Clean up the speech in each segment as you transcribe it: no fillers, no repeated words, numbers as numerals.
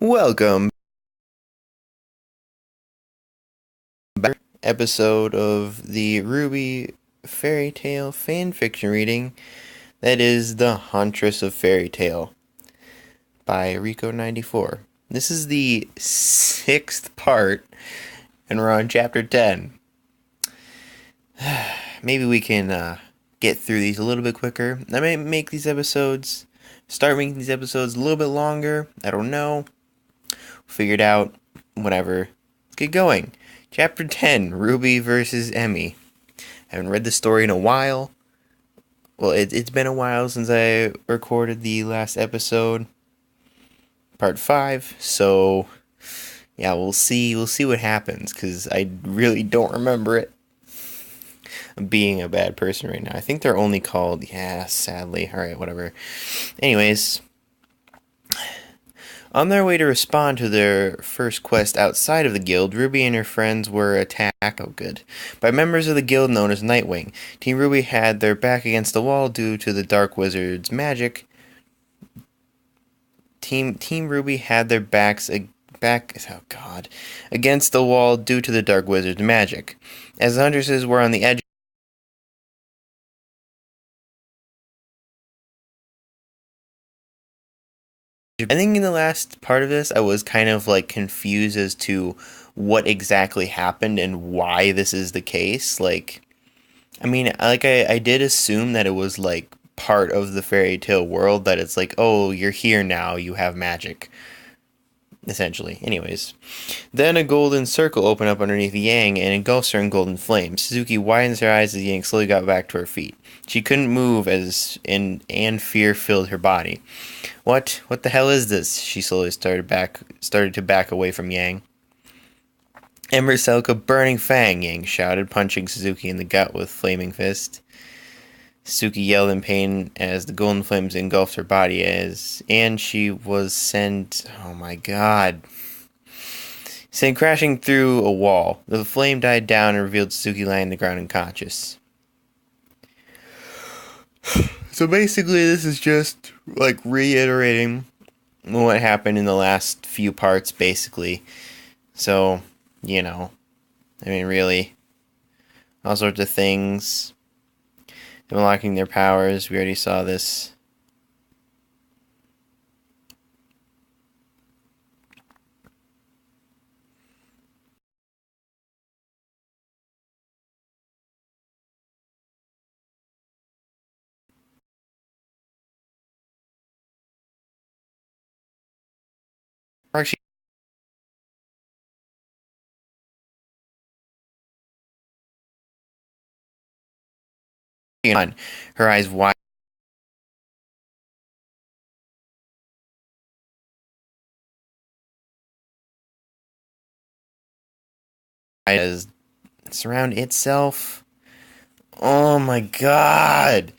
Welcome back to episode of the RWBY fairy tale fanfiction reading that is the Huntress of Fairy Tale by Rico94. This is the 6th part and we're on chapter 10. Maybe we can get through these a little bit quicker. I may start making these episodes a little bit longer. I don't know. Figure it out. Whatever. Let's get going. Chapter 10, RWBY vs. Emmy. I haven't read the story in a while. Well, it's been a while since I recorded the last episode, part 5, so yeah, we'll see what happens, because I really don't remember it. I'm being a bad person right now. I think they're only called, sadly, alright, whatever. Anyways, on their way to respond to their first quest outside of the guild, RWBY and her friends were attacked, by members of the guild known as Nightwing. Team RWBY had their back against the wall due to the Dark Wizard's magic. Team RWBY had their backs against the wall due to the Dark Wizard's magic. As the Huntresses were on the edge, I think in the last part of this, I was kind of confused as to what exactly happened and why this is the case. I did assume that it was part of the fairy tale world, that it's oh, you're here now, you have magic. Essentially. Anyways. Then a golden circle opened up underneath Yang and engulfs her in golden flames. Suzuki widens her eyes as Yang slowly got back to her feet. She couldn't move and fear filled her body. What the hell is this? She slowly started to back away from Yang. Ember Selka burning fang, Yang shouted, punching Suzuki in the gut with flaming fist. Suzuki yelled in pain as the golden flames engulfed her body and she was sent crashing through a wall. The flame died down and revealed Suzuki lying on the ground unconscious. So basically this is just reiterating what happened in the last few parts, basically. So, really, all sorts of things. Unlocking their powers, we already saw this. Actually, her eyes wide as surround itself. Oh my god!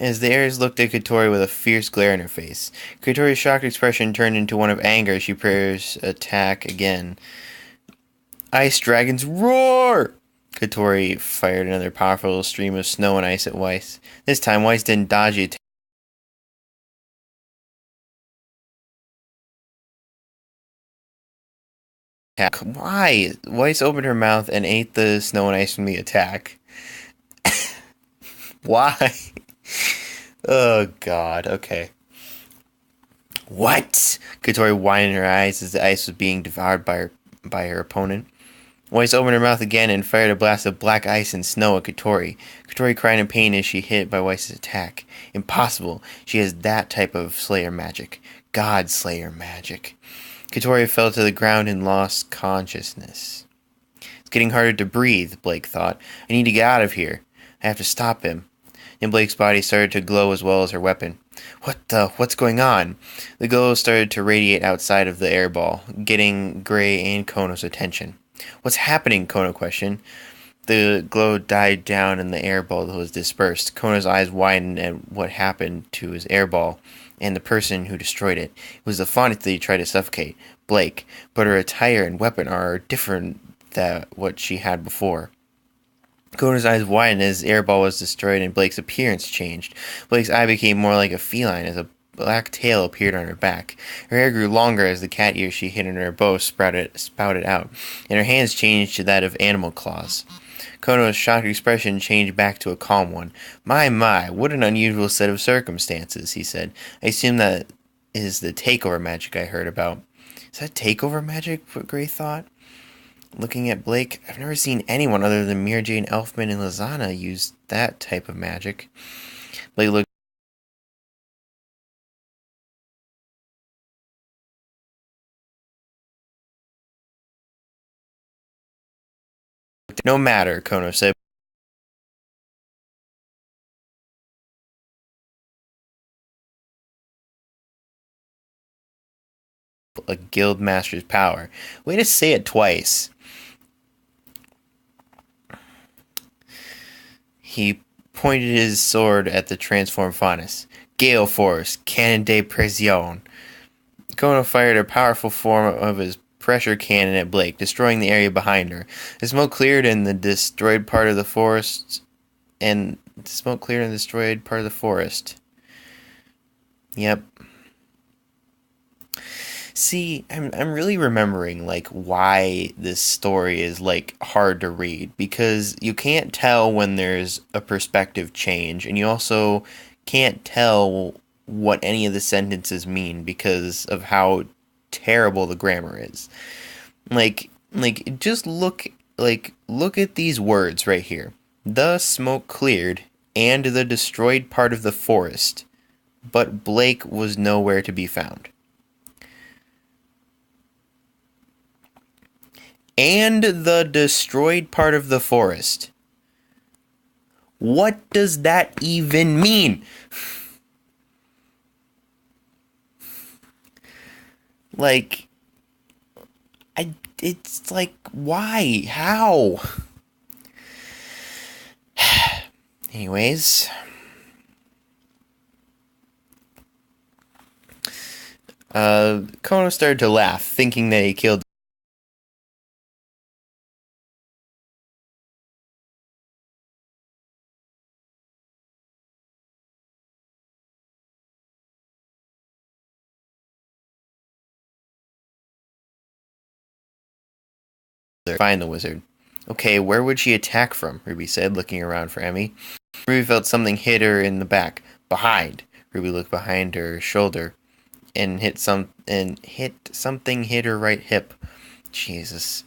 As the heirs looked at Kotori with a fierce glare in her face, Kotori's shocked expression turned into one of anger as she prepares attack again. Ice Dragons roar! Kotori fired another powerful stream of snow and ice at Weiss. This time, Weiss didn't dodge the attack. Why? Weiss opened her mouth and ate the snow and ice from the attack. Why? Oh god, okay. What? Kotori widened her eyes as the ice was being devoured by her opponent. Weiss opened her mouth again and fired a blast of black ice and snow at Kotori. Kotori cried in pain as she hit by Weiss's attack. Impossible. She has that type of Slayer magic. God Slayer magic. Kotori fell to the ground and lost consciousness. It's getting harder to breathe, Blake thought. I need to get out of here. I have to stop him. Then Blake's body started to glow as well as her weapon. What's going on? The glow started to radiate outside of the airball, getting Gray and Kono's attention. What's happening? Kono questioned. The glow died down and the airball was dispersed. Kono's eyes widened at what happened to his airball and the person who destroyed it. It was the fauna that he tried to suffocate, Blake, but her attire and weapon are different than what she had before. Kono's eyes widened as his airball was destroyed and Blake's appearance changed. Blake's eye became more like a feline as a black tail appeared on her back. Her hair grew longer as the cat ears she hid in her bow spouted out, and her hands changed to that of animal claws. Kono's shocked expression changed back to a calm one. My, what an unusual set of circumstances, he said. I assume that is the takeover magic I heard about. Is that takeover magic? Gray thought. Looking at Blake, I've never seen anyone other than Mira Jane Elfman and Lizana use that type of magic. Blake looked. No matter, Kono said. A guild master's power. Way to say it twice. He pointed his sword at the transformed Faunus. Gale Force, Cannon de Pression. Kono fired a powerful form of his pressure cannon at Blake, destroying the area behind her. The smoke cleared in the destroyed part of the forest. Yep. See, I'm really remembering like why this story is like hard to read, because you can't tell when there's a perspective change, and you also can't tell what any of the sentences mean because of how terrible the grammar is. Just look at these words right here. The smoke cleared and the destroyed part of the forest, but Blake was nowhere to be found. And the destroyed part of the forest. What does that even mean? It's like, why? How? Anyways. Kono started to laugh, thinking that he killed find the wizard. Okay, where would she attack from? Ruby said, looking around for Emmy. Ruby felt something hit her in the back. Behind. Ruby looked behind her shoulder and something hit her right hip. Jesus.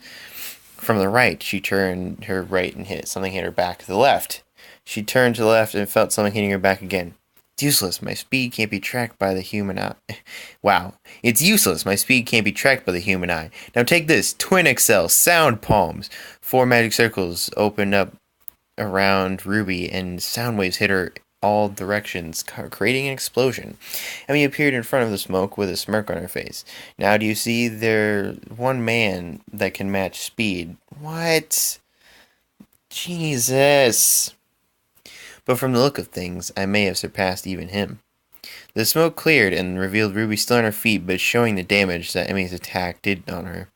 From the right, she turned her right and something hit her back. To the left. She turned to the left and felt something hitting her back again. It's useless. My speed can't be tracked by the human eye. Wow. It's useless. My speed can't be tracked by the human eye. Now take this. Twin Excel. Sound palms. 4 magic circles opened up around Ruby, and sound waves hit her all directions, creating an explosion. Emmy appeared in front of the smoke with a smirk on her face. Now do you see there's one man that can match speed? What? Jesus. But from the look of things, I may have surpassed even him. The smoke cleared and revealed Ruby still on her feet, but showing the damage that Emmy's attack did on her.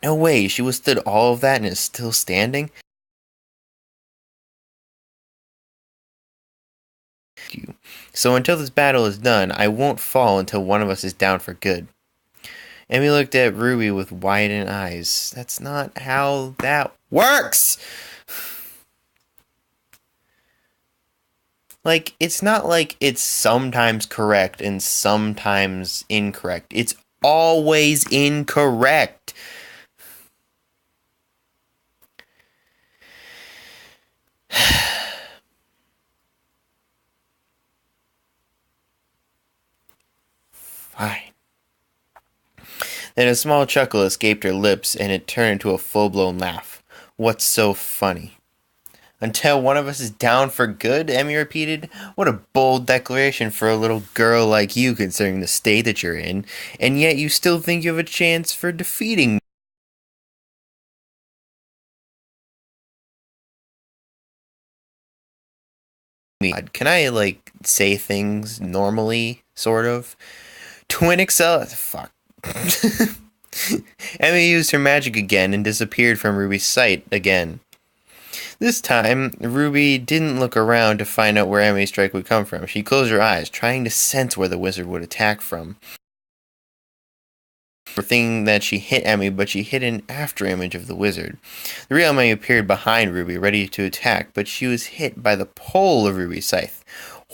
No way, she withstood all of that and is still standing? So until this battle is done, I won't fall until one of us is down for good. Emmy looked at Ruby with widened eyes. That's not how that works! It's not like it's sometimes correct and sometimes incorrect. It's always incorrect. Fine. Then a small chuckle escaped her lips, and it turned into a full-blown laugh. What's so funny? Until one of us is down for good, Emmy repeated. What a bold declaration for a little girl like you, considering the state that you're in, and yet you still think you have a chance for defeating me. Can I, say things normally, sort of? Twin Excel? Fuck. Emmy used her magic again and disappeared from Ruby's sight again. This time, Ruby didn't look around to find out where Emmy's strike would come from. She closed her eyes, trying to sense where the wizard would attack from. Thing that she hit Emmy, but she hit an after image of the wizard. The real Emmy appeared behind Ruby, ready to attack, but she was hit by the pole of Ruby's scythe.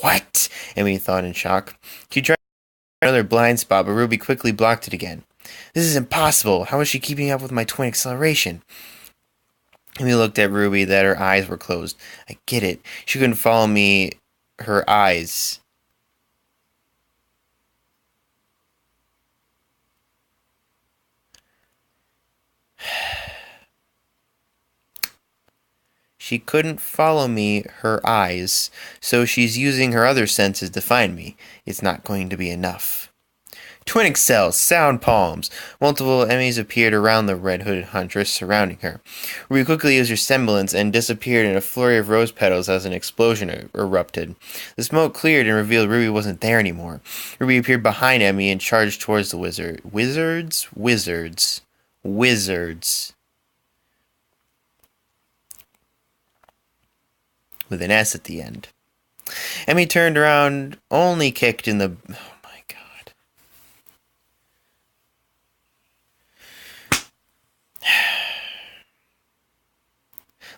What? Emmy thought in shock. She tried another blind spot, but Ruby quickly blocked it again. This is impossible. How is she keeping up with my twin acceleration? Emmy looked at Ruby that her eyes were closed. I get it. She couldn't follow me. Her eyes. She couldn't follow me, her eyes, so she's using her other senses to find me. It's not going to be enough. Twin Excel, sound palms. Multiple Emmys appeared around the red-hooded Huntress, surrounding her. Ruby quickly used her semblance and disappeared in a flurry of rose petals as an explosion erupted. The smoke cleared and revealed Ruby wasn't there anymore. Ruby appeared behind Emmy and charged towards the wizard. Wizards? Wizards. Wizards. With an S at the end. Emmy turned around, only kicked in the... Oh my god.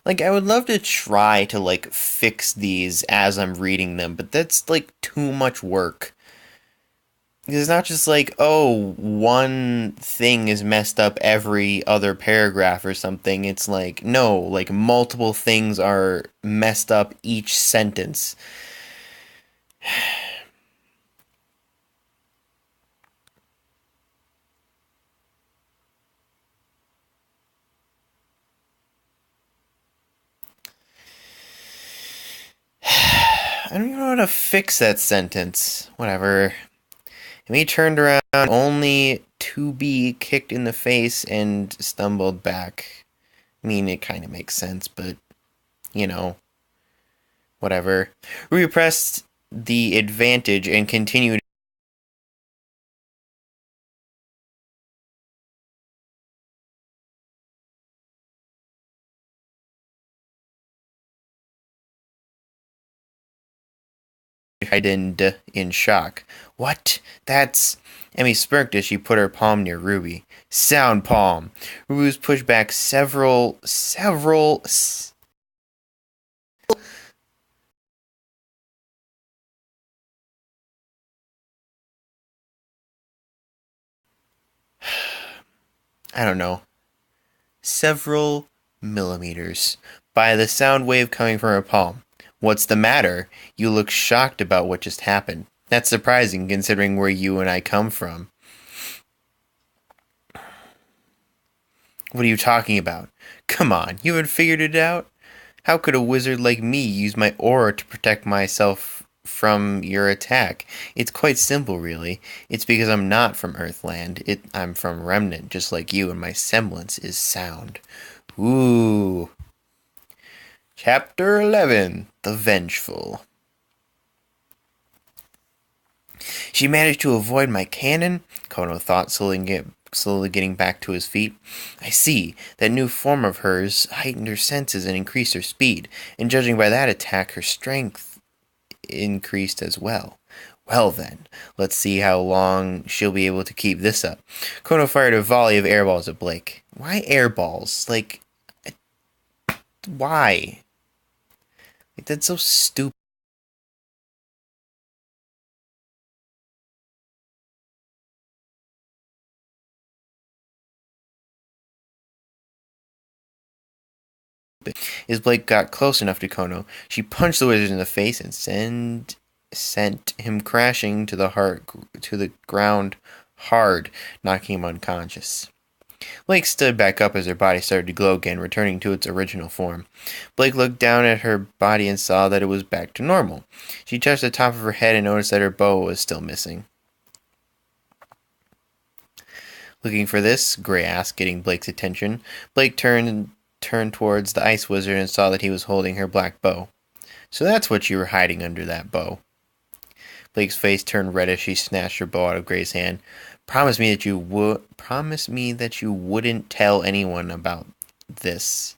Like, I would love to try to, like, fix these as I'm reading them, but that's, like, too much work. It's not just like, oh, one thing is messed up every other paragraph or something. It's like, no, like multiple things are messed up each sentence. I don't even know how to fix that sentence. Whatever. And he turned around only to be kicked in the face and stumbled back. I mean, it kind of makes sense, but, you know, whatever. Ruby pressed the advantage and continued heightened in shock. What? That's... Emmy smirked as she put her palm near Ruby. Sound palm. Ruby was pushed back several... I don't know. Several millimeters by the sound wave coming from her palm. What's the matter? You look shocked about what just happened. That's surprising considering where you and I come from. What are you talking about? Come on, you haven't figured it out? How could a wizard like me use my aura to protect myself from your attack? It's quite simple, really. It's because I'm not from Earthland. I'm from Remnant, just like you, and my semblance is sound. Ooh. Chapter 11, The Vengeful. She managed to avoid my cannon? Kono thought, slowly getting back to his feet. I see. That new form of hers heightened her senses and increased her speed, and judging by that attack, her strength increased as well. Well then, let's see how long she'll be able to keep this up. Kono fired a volley of airballs at Blake. Why airballs? Like, why? Like, that's so stupid. As Blake got close enough to Kono, she punched the wizard in the face and sent him crashing to the ground hard, knocking him unconscious. Blake stood back up as her body started to glow again, returning to its original form. Blake looked down at her body and saw that it was back to normal. She touched the top of her head and noticed that her bow was still missing. Looking for this? Gray asked, getting Blake's attention. Blake turned towards the ice wizard and saw that he was holding her black bow. So that's what you were hiding under that bow. Blake's face turned red as she snatched her bow out of Gray's hand. Promise me that you wouldn't tell anyone about this.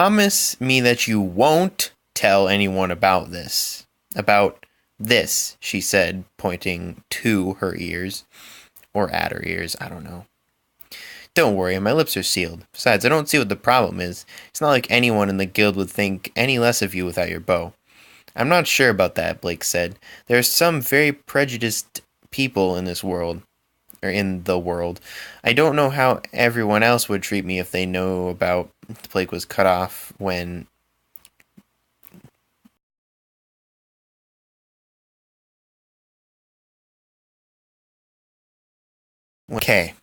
Promise me that you won't tell anyone about this. About this, she said, pointing to her ears. Or at her ears, I don't know. Don't worry, my lips are sealed. Besides, I don't see what the problem is. It's not like anyone in the guild would think any less of you without your bow. I'm not sure about that, Blake said. There are some very prejudiced people in this world. Or in the world. I don't know how everyone else would treat me if they know about Blake was cut off when... Okay.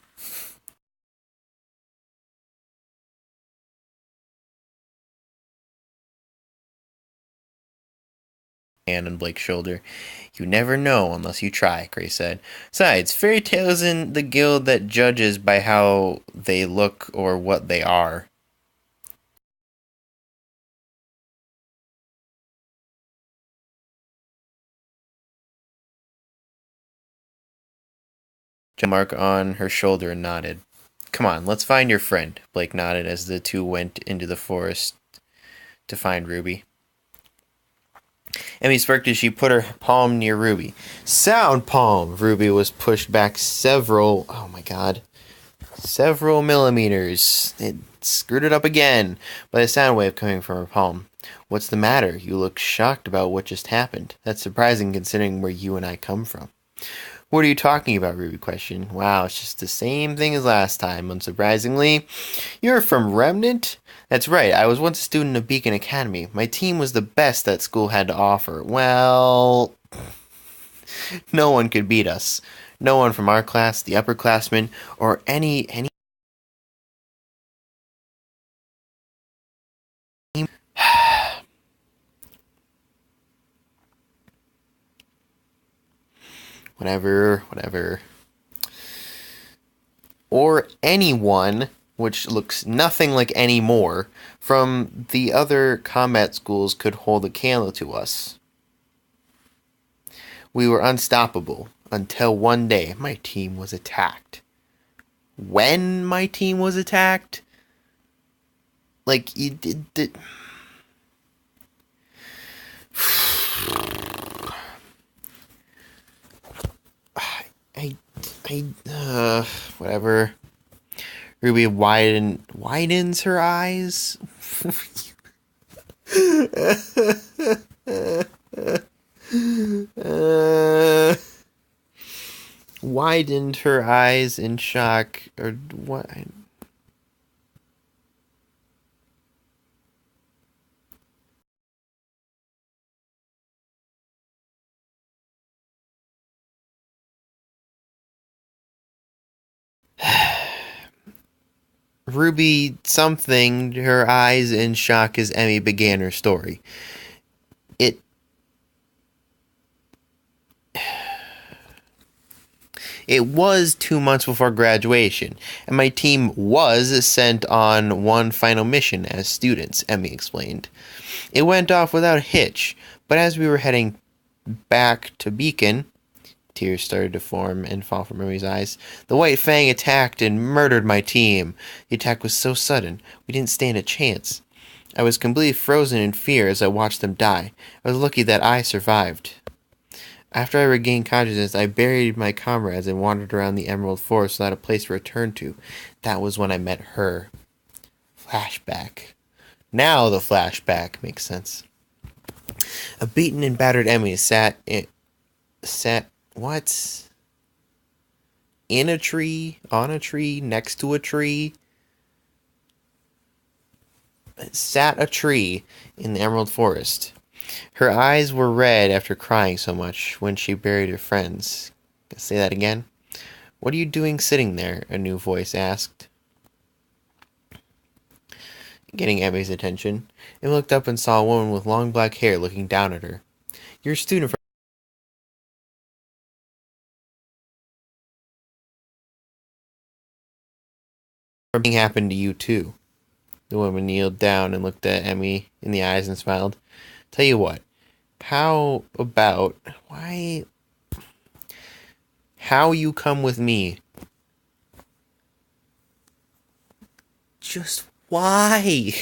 Hand on Blake's shoulder. You never know unless you try, Gray said. Besides, fairy tales in the guild that judges by how they look or what they are. Mark on her shoulder and nodded. Come on, let's find your friend, Blake nodded as the two went into the forest to find Ruby. Emmy smirked as she put her palm near Ruby. Sound palm! Ruby was pushed back several millimeters. It screwed it up again by the sound wave coming from her palm. What's the matter? You look shocked about what just happened. That's surprising considering where you and I come from. What are you talking about? Ruby questioned. Wow, it's just the same thing as last time, unsurprisingly. You're from Remnant? That's right, I was once a student of Beacon Academy. My team was the best that school had to offer. Well, no one could beat us. No one from our class, the upperclassmen, or any... Whatever. Or anyone, which looks nothing like any more, from the other combat schools could hold a candle to us. We were unstoppable until one day my team was attacked. When my team was attacked? Like, you did... whatever. Ruby widens her eyes. Widened her eyes in shock, or what? Ruby something her eyes in shock as Emmy began her story. It was 2 months before graduation, and my team was sent on one final mission as students, Emmy explained. It went off without a hitch, but as we were heading back to Beacon, tears started to form and fall from Emmy's eyes. The White Fang attacked and murdered my team. The attack was so sudden, we didn't stand a chance. I was completely frozen in fear as I watched them die. I was lucky that I survived. After I regained consciousness, I buried my comrades and wandered around the Emerald Forest without a place to return to. That was when I met her. Flashback. Now the flashback makes sense. A beaten and battered Emmy sat in a tree, on a tree, next to a tree. Sat a tree in the Emerald Forest. Her eyes were red after crying so much when she buried her friends. Say that again. What are you doing sitting there? A new voice asked. Getting Emmy's attention, Emmy looked up and saw a woman with long black hair looking down at her. You're a student from... Something happened to you too. The woman kneeled down and looked at Emmy in the eyes and smiled. Tell you what, how you come with me? Just why?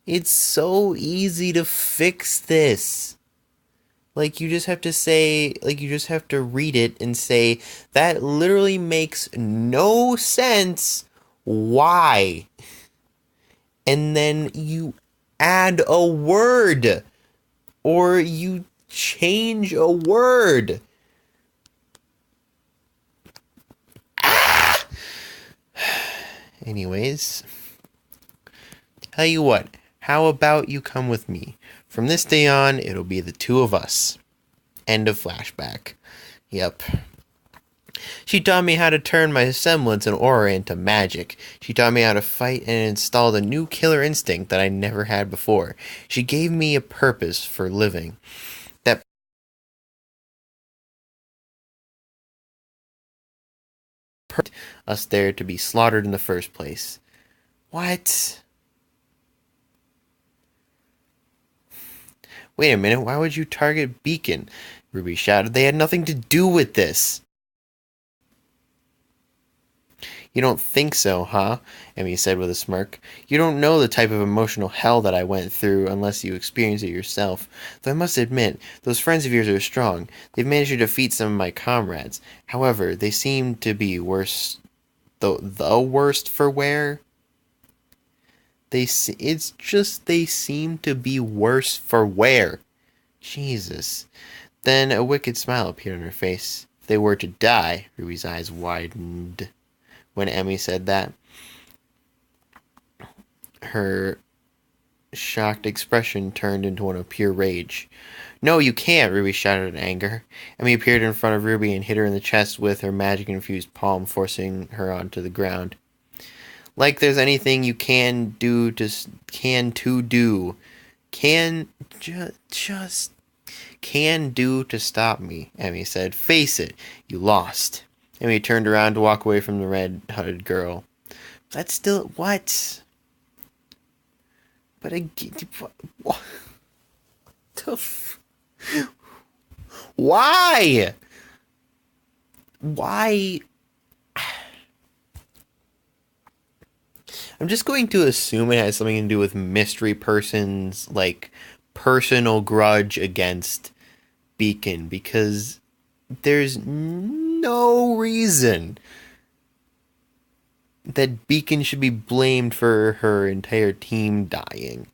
It's so easy to fix this. Like, you just have to say, like, you just have to read it and say, that literally makes no sense. Why? And then you add a word or you change a word. Anyways, tell you what, how about you come with me? From this day on, it'll be the two of us. End of flashback. Yep. She taught me how to turn my semblance and aura into magic. She taught me how to fight and installed a new killer instinct that I never had before. She gave me a purpose for living. That put us there to be slaughtered in the first place. What? Wait a minute, why would you target Beacon? Ruby shouted. They had nothing to do with this. You don't think so, huh? Emmy said with a smirk. You don't know the type of emotional hell that I went through unless you experience it yourself. Though I must admit, those friends of yours are strong. They've managed to defeat some of my comrades. However, they seem to be worse, the worst for wear. It's just they seem to be worse for wear. Jesus. Then a wicked smile appeared on her face. If they were to die, Ruby's eyes widened. When Emmy said that, her shocked expression turned into one of pure rage. No, you can't, Ruby shouted in anger. Emmy appeared in front of Ruby and hit her in the chest with her magic-infused palm, forcing her onto the ground. Like there's anything you can do to do. Just can do to stop me, Emmy said. Face it, you lost. Emmy turned around to walk away from the red-hooded girl. That's still... What? But what? Why? Why? I'm just going to assume it has something to do with Mystery Person's, like, personal grudge against Beacon, because there's no reason that Beacon should be blamed for her entire team dying.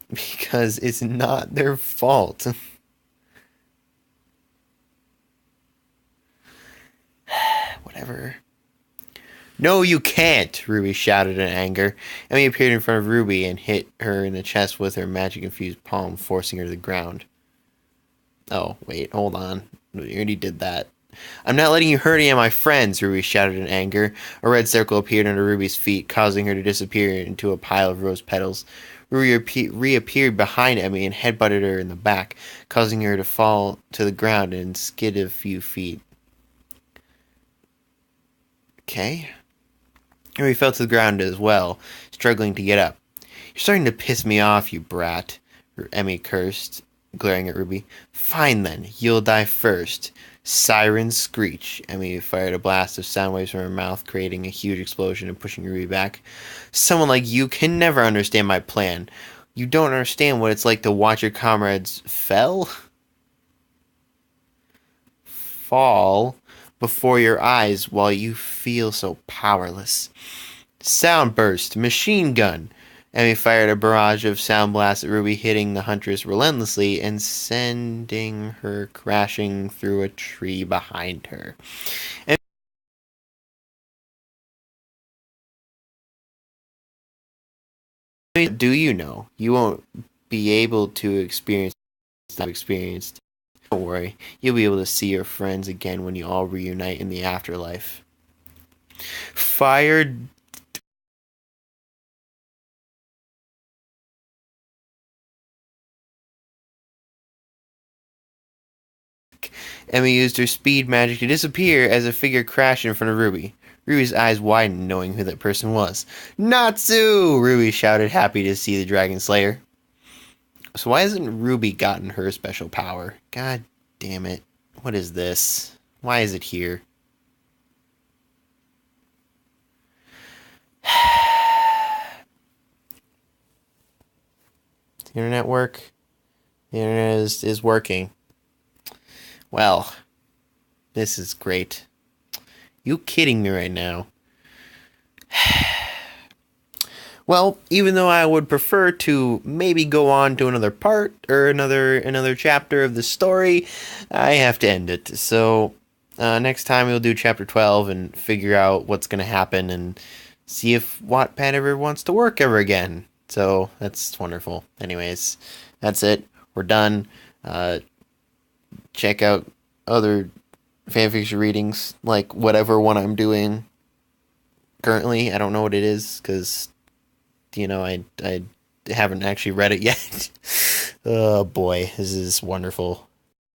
Because it's not their fault. Whatever. No, you can't, Ruby shouted in anger. Emmy appeared in front of Ruby and hit her in the chest with her magic-infused palm, forcing her to the ground. Oh, wait, hold on. We already did that. I'm not letting you hurt any of my friends, Ruby shouted in anger. A red circle appeared under Ruby's feet, causing her to disappear into a pile of rose petals. Ruby reappeared behind Emmy and headbutted her in the back, causing her to fall to the ground and skid a few feet. Okay. Emmy fell to the ground as well, struggling to get up. You're starting to piss me off, you brat, Emmy cursed, glaring at Ruby. Fine then, you'll die first. Siren screech. Emmy fired a blast of sound waves from her mouth, creating a huge explosion and pushing Ruby back. Someone like you can never understand my plan. You don't understand what it's like to watch your comrades fall before your eyes while you feel so powerless. Sound burst, machine gun. Emmy fired a barrage of sound blasts at Ruby, hitting the Huntress relentlessly and sending her crashing through a tree behind her. Do you know? You won't be able to experience what I've experienced. Don't worry, you'll be able to see your friends again when you all reunite in the afterlife. Fired. Emmy used her speed magic to disappear as a figure crashed in front of Ruby. Ruby's eyes widened, knowing who that person was. Natsu! Ruby shouted, happy to see the Dragon Slayer. So why hasn't Ruby gotten her special power? God damn it. What is this? Why is it here? The internet work? The internet is working. Well, this is great. You kidding me right now? Well, even though I would prefer to maybe go on to another part or another chapter of the story, I have to end it. So next time we'll do chapter 12 and figure out what's gonna happen and see if Wattpad ever wants to work ever again. So that's wonderful. Anyways, that's it. We're done. Check out other fanfiction readings, like whatever one I'm doing currently. I don't know what it is because I haven't actually read it yet. Oh boy, this is wonderful.